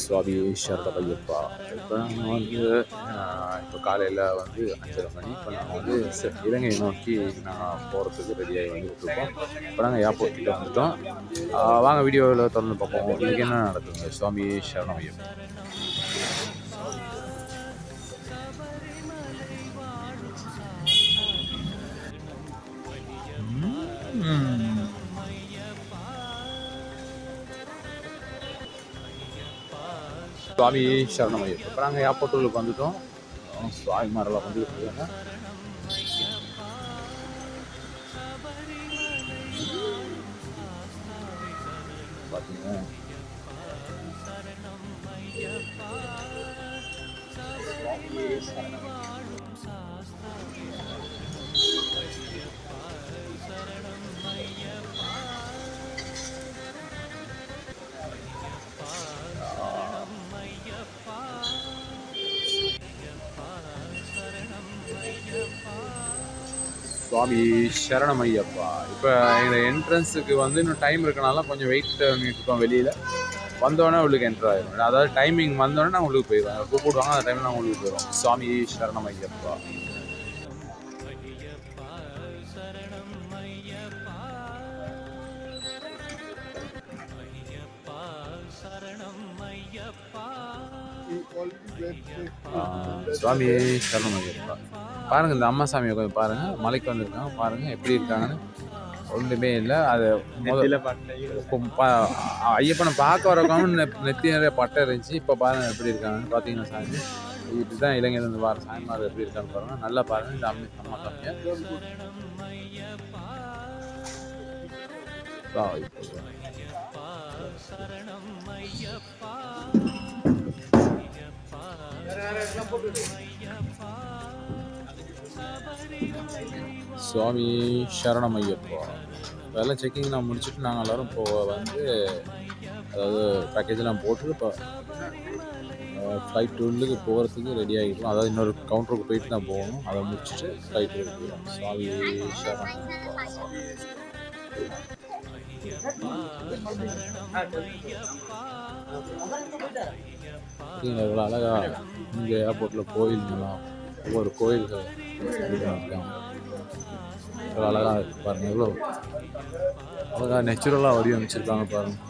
சுவாமி சரணமையப்பா. இப்போ நம்ம வந்து இப்போ காலையில் வந்து 5:30 மணி. இப்போ நாங்கள் வந்து இலங்கை நோக்கி நாங்கள் போகிறதுக்கு ரெடியாகி வந்துட்டுருக்கோம். இப்போ நாங்கள் ஏர்போர்ட் கிட்ட வந்துட்டோம். வாங்க வீடியோவில் தொடர்ந்து பார்ப்போம். இன்றைக்கி என்ன நடக்குதுங்க. சுவாமி சரணமையப்பா. சுவாமி சரணமையப்பா. இப்போ நாங்கள் ஏர்போர்ட்டுக்கு வந்துட்டோம். சுவாமிமாரெல்லாம் வந்துட்டு இருக்காங்க. பார்த்தீங்கன்னா சுவாமி சரணமையப்பா. இப்போ எங்கள் என்ட்ரன்ஸுக்கு வந்து இன்னும் டைம் இருக்கனால கொஞ்சம் வெயிட் பண்ணிட்டு இருக்கோம். வெளியில் வந்தோடனே உங்களுக்கு என்ட்ரு ஆகிடும். அதாவது டைமிங் வந்தோடனே நான் உங்களுக்கு போயிடுவேன். கூப்பிடுவாங்க, அந்த டைமில் நான் உங்களுக்கு போயிடுவோம். சுவாமி சரணமையப்பா. சுவாமி சரணமையப்பா. பாருங்கள், இந்த அம்மா சாமியை கொஞ்சம் பாருங்கள். மலைக்கு வந்திருக்காங்க, பாருங்கள் எப்படி இருக்காங்கன்னு. ஒன்றுமே இல்லை. அது ஐயப்பனை பார்க்க வரவங்க நெத்தி நிறைய பட்டை இருந்துச்சு. இப்போ பாருங்கள் எப்படி இருக்காங்கன்னு. பார்த்தீங்கன்னா சாமி இப்படி தான் இளைஞர்லேருந்து வர சாமிமார் எப்படி இருக்கான்னு பாருங்கள். நல்லா பாருங்கள் இந்த அம்மா சாமியை. சுவாமி சரணமையப்பா. எல்லாம் செக்கிங் நான் முடிச்சுட்டு நாங்கள் எல்லோரும் இப்போ வந்து அதாவது பேக்கேஜெல்லாம் போட்டு இப்போ ஃப்ளைட் உள்ளுக்கு போகிறதுக்கு ரெடி ஆகிருக்கோம். அதாவது இன்னொரு கவுண்டருக்கு போயிட்டு தான் போகணும். அதை முடிச்சுட்டு ஃப்ளைட் போயிடும். சுவாமி சரணமையப்பா. இவ்வளோ அழகா இங்கே ஏர்போர்ட்டில் கோயில்கள்லாம் ஒவ்வொரு கோயில்கள் இருக்காங்க. இவ்வளோ அழகாக இருக்குது பாருங்கள். எவ்வளோ அழகாக நேச்சுரலாக வடிவமைச்சிருக்காங்க பாருங்கள்.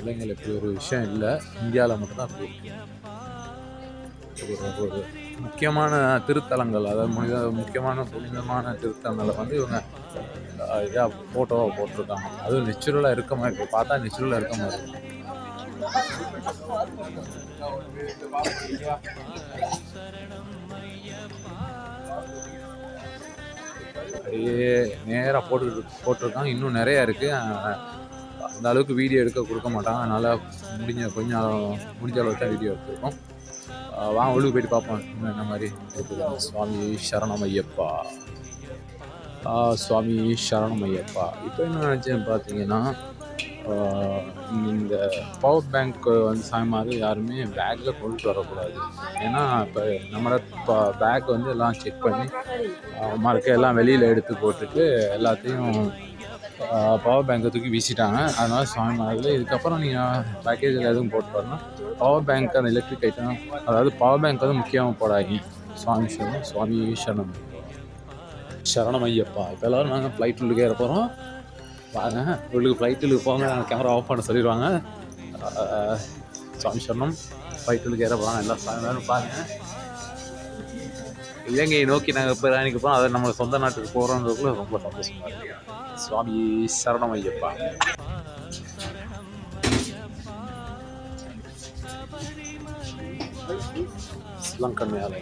இலங்கையில் இப்படி ஒரு விஷயம் இல்லை, இந்தியாவில் மட்டும்தான் அப்படி ஒரு முக்கியமான திருத்தலங்கள், அதாவது முக்கியமான புனிதமான திருத்தலங்களை வந்து இவங்க இதாக ஃபோட்டோவாக போட்டிருக்காங்க. அதுவும் நெச்சுரலாக இருக்க மாதிரி இருக்கும். பார்த்தா நெச்சுரலாக இருக்க மாதிரி இருக்கும். அப்படியே நேராக போட்டிருக்காங்க. இன்னும் நிறையா இருக்குது. அந்த அளவுக்கு வீடியோ எடுக்க கொடுக்க மாட்டாங்க. அதனால் முடிஞ்ச அளவுக்கு தான் வீடியோ எடுத்துருக்கோம். வாங்க உள்ளுக்கு போயிட்டு பார்ப்போம் என்ன மாதிரி எடுத்துருக்காங்க. சுவாமி சரணமையப்பா. சுவாமி சரணமையப்பா. இப்போ என்ன நினச்சேன்னு பார்த்தீங்கன்னா, இந்த பவர் பேங்க் வந்து சாமிமார் யாருமே பேக்கில் கொண்டுட்டு வரக்கூடாது. ஏன்னா இப்போ நம்மளோட பேக் வந்து எல்லாம் செக் பண்ணி மறக்க எல்லாம் வெளியில் எடுத்து போட்டுட்டு எல்லாத்தையும் பவர் பேங்கை தூக்கி வீசிட்டாங்க. அதனால் சாமிமார்கள் இதுக்கப்புறம் நீங்கள் பேக்கேஜில் எதுவும் போட்டு வரணும், பவர் பேங்க் அந்த எலக்ட்ரிக் ஐட்டம், அதாவது பவர் பேங்க் வந்து முக்கியமாக போடாதீங்க. சுவாமி சரணமையப்பா. இப்போ எல்லோரும் நாங்கள் ஃப்ளைட் உள்ளுக்கு ஏற போகிறோம். பாருங்க, உள்ளுக்கு ஃப்ளைட்டுக்கு போங்க, கேமரா ஆஃப் பண்ண சொல்லிடுவாங்க. சுவாமி சரணம். ஃப்ளைட்டுக்கு ஏற போகிறாங்க எல்லா சாமியாரும் பாருங்கள். இலங்கையை நோக்கி நாங்கள் இப்போ பிரயாணிக்க போகிறோம். அதை நம்ம சொந்த நாட்டுக்கு போகிறோன்றதுக்குள்ள ரொம்ப சந்தோஷமாக இருக்கு. சுவாமி சரணமையப்பா. ஸ்ரீலங்கன் மேலே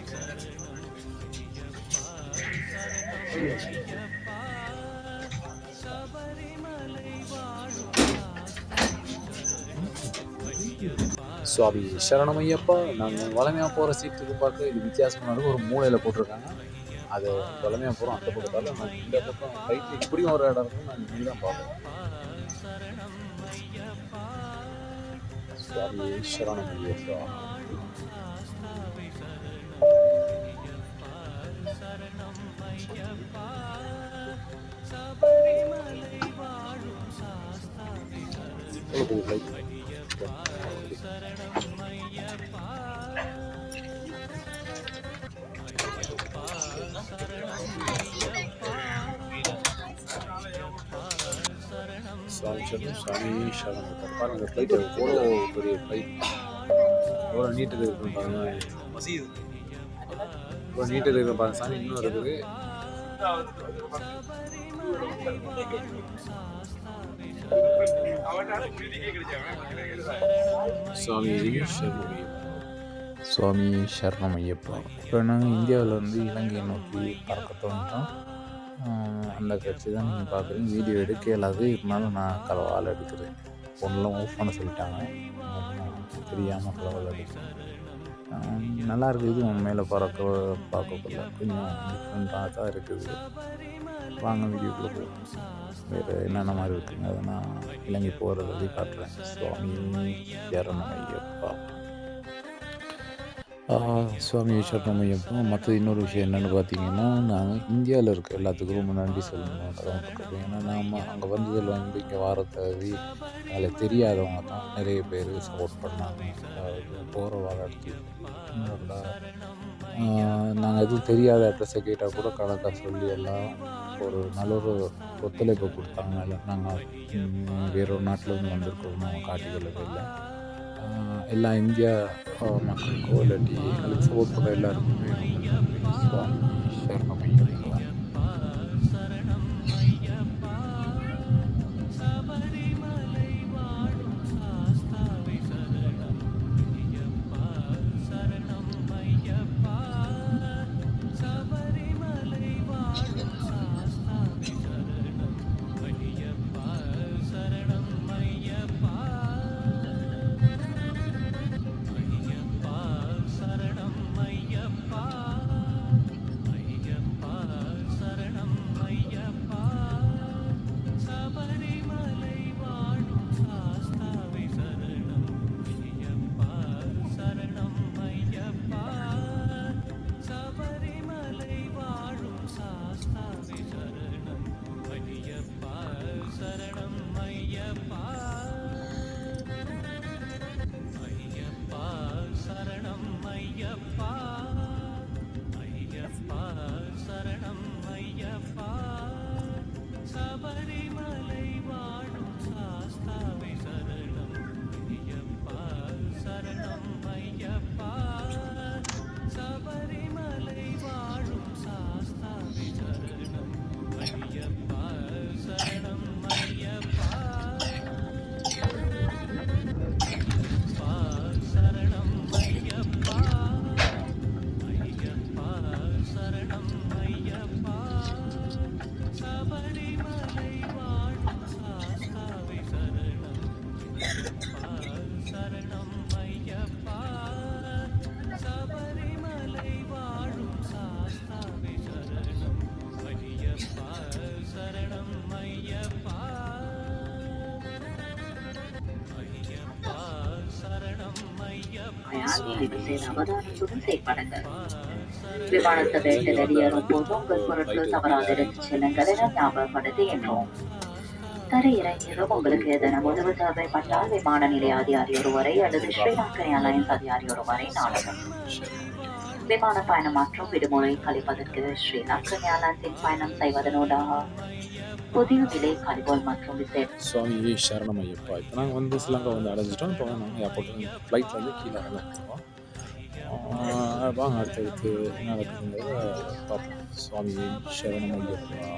சுவாமி சரணமையப்பா. நாங்கள் வளமையாக போகிற சீட்டுக்கு பார்க்க இது வித்தியாசமாக ஒரு மூலையில் போட்டிருக்காங்க. அது வளமையாக போகிறோம். அந்த பக்கத்தால் நான் இந்த பக்கம் ஃப்ளைட்டில் இப்படியும் ஒரு இடம் இருக்கும். நான் இங்கே தான் பார்க்குறேன். சுவாமி சரணமையப்பா. சுவாமி சரணம், சுவாமி சரணம். பாருங்க அந்த ஃப்ளைட் எவ்வளோ பெரிய ஃப்ளைட், எவ்வளோ நீட்டில் இருக்குன்னு பாருங்க. எவ்வளோ நீட்டில் இருக்கு பாருங்க சாமி. இன்னும் இருக்குது. சுவாமி சரணம், சுவாமி சரணம் ஐயப்பா. இப்போ நாங்கள் இந்தியாவில் இலங்கையை நோக்கி பறக்க தோன்றோம். அந்த காட்சி தான் நீங்கள் பார்க்குறீங்க. வீடியோ எடுக்க இல்லாது, இருந்தாலும் நான் கலவால் எடுக்கிறேன். ஃபோன்லாம் ஆஃப் பண்ண சொல்லிட்டாங்க, தெரியாமல் கலவால் எடுக்கிறேன். நல்லா இருக்குது. இது மேலே பார்க்கக்குள்ள கொஞ்சம் டிஃப்ரெண்ட்டாக தான் இருக்குது. வாங்க வீடியோக்குள்ளே போகும். வேறு என்னென்ன மாதிரி இருக்குங்க அதை நான் இலங்கை போகிற வழி காட்டுறேன். சுவாமி சரணம் ஐயப்பா. சுவாமி சரணம் ஐயப்பா. மற்ற இன்னொரு விஷயம் என்னென்னு பார்த்தீங்கன்னா, நாங்கள் இந்தியாவில் இருக்க எல்லாத்துக்கும் ரொம்ப நன்றி சொல்லணும் கடமைப்பட்டிருக்கோம். ஏன்னா நாம் அங்கே வந்ததில் இங்கே வார தேதி அதில் தெரியாதவங்க தான் நிறைய பேர் சப்போர்ட் பண்ணாங்க. போகிற வார இடத்துக்கு நாங்கள் எதுவும் தெரியாத அட்ரஸை கேட்டால் கூட கணக்காக சொல்லி எல்லாம் ஒரு நல்ல ஒரு ஒத்துழைப்பு கொடுத்தாங்க. இல்லை நாங்கள் வேறொரு நாட்டிலேருந்து வந்திருக்கோம், நாங்கள் காட்டிக்கொள்ளவே இல்லை. எல்லா இந்தியா மக்களுக்கோ இல்லாட்டி எங்களுக்கு சப்போர்ட் பண்ண எல்லாருக்குமே சுவாமி சரணம் ஐயப்பா. அவதானத்துடன் செயல்படுங்கள். விமானத்தை வேட்டில் வெளியேறும் போது உங்கள் பொருட்கள் தவறாக எடுத்துச் செல்லுங்கள் என ஞாபகப்படுத்தி என்றோம். தரையிறங்கியதும் உங்களுக்கு ஏதேனும் உதவி தேவைப்பட்டால் விமான நிலைய அதிகாரி ஒருவரை அல்லது ஸ்ரீலங்கன் ஏர்லைன்ஸ் அதிகாரி ஒருவரை நாடவும். விமான பயணம் மற்றும் விடுமுறை கழிப்பதற்கு ஸ்ரீலங்கன் ஏர்லைன்ஸின் பயணம் செய்வதனூடாக புதிய விலை கழிவுகள் மற்றும் சுவாமி சரணம் ஐயப்பா. இப்போ நாங்கள் ஸ்ரீலங்கா அடைஞ்சிட்டோம். இப்போ நாங்கள் ஏர்போர்ட்டில் ஃப்ளைட்டில் கீழே இறங்குறோம். வாங்க அடுத்தடுத்து என்ன நடக்குதுங்கிறத பார்ப்போம். சுவாமி சரணம் ஐயப்பா.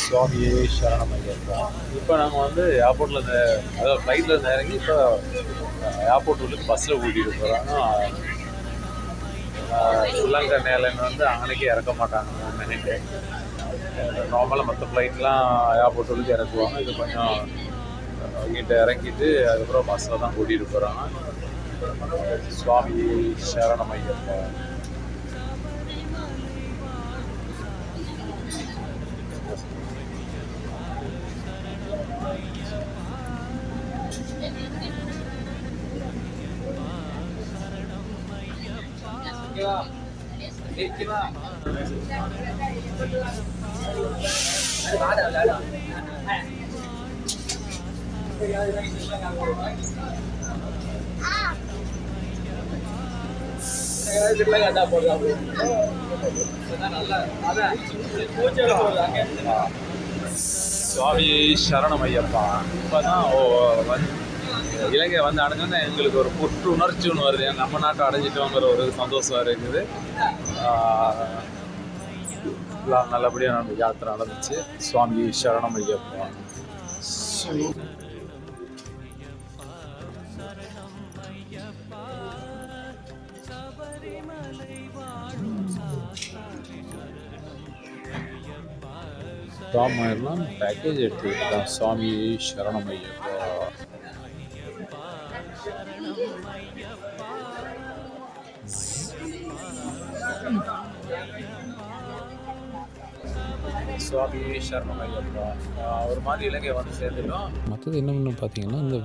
சுவாமியே சரணம் ஐயப்பா. இப்போ நாங்கள் ஏர்போர்ட்டில் அதாவது ஃப்ளைட்டில் இறங்கி இப்போ ஏர்போர்ட் பஸ்ஸில் கூட்டிகிட்டு போகிறாங்க. ஸ்ரீலங்கன் ஏர்லைன் அங்கனைக்கே இறக்க மாட்டாங்க. 3 மினிட்டு நார்மலாக மற்ற ஃப்ளைட்லாம் ஏர்போர்ட் இறக்குவாங்க. இது கொஞ்சம் இங்கிட்ட இறங்கிட்டு அதுக்கப்புறம் பஸ்ஸில் தான் கூட்டிகிட்டு போகிறாங்க. சுவாமி சரணம் ஐயப்பா. சுவாமி சரணமையப்பா. இப்போ தான் இலங்கை வந்து அடைஞ்சோன்னா எங்களுக்கு ஒரு புற்று உணர்ச்சி ஒன்று வருது. நம்ம நாட்டை அடைஞ்சிட்டோங்கிற ஒரு சந்தோஷம் இருக்குது. எல்லாம் நல்லபடியாக நம்ம யாத்திரை நடந்துச்சு. சுவாமி சரணமையப்பா. ராமாயணம் பேக்கேஜ் எடுத்துக்கிட்டான். சுவாமி சரணமையப்பா. சுவாமி சரணமையப்பா. ஒரு மாதிரி இலங்கை வந்து சேர்ந்துட்டோம். மற்றது என்னென்னு பார்த்தீங்கன்னா, இந்த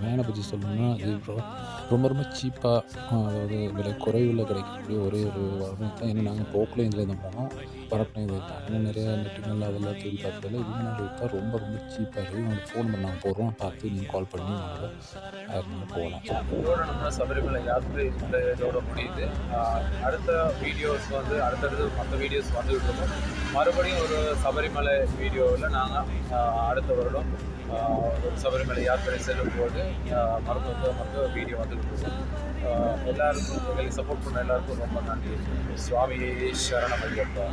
வேனை பற்றி சொல்லணும்னா அது ரொம்ப ரொம்ப சீப்பாக, அதாவது விலை குறைவில் கிடைக்கக்கூடிய ஒரே ஒரு வாழ்க்கை தான். ஏன்னா நாங்கள் போக்கில் இதில் தான் போனோம், வரப்பையும் இதில் தான். இன்னும் நிறையா நெட்டுகள் அதெல்லாம் தேடி பார்த்ததில்ல. இதனால தான் ரொம்ப ரொம்ப சீப்பாக இருக்குது. உங்களுக்கு ஃபோன் பண்ணாங்க போகிறோம் பார்த்து நீங்கள் கால் பண்ணி வாங்க, யாருனாலும் போகலாம். இதோட நம்ம சபரிமலை யாத்திரை இதோட முடியுது. அடுத்த வீடியோஸ் வந்து அடுத்தடுத்து மற்ற வீடியோஸ் வந்துகிட்டு இருக்கோம். மறுபடியும் ஒரு சபரிமலை வீடியோவில் நாங்கள் அடுத்த வருடம் ஒரு சபரிமலை யாத்திரை செல்லும் போது மருத்துவ வீடியோ வந்துகிட்டு இருக்கோம். எல்லாருக்கும் எங்களுக்கு சப்போர்ட் பண்ண எல்லாருக்கும் ரொம்ப நன்றி. சுவாமி சரணமையப்பா.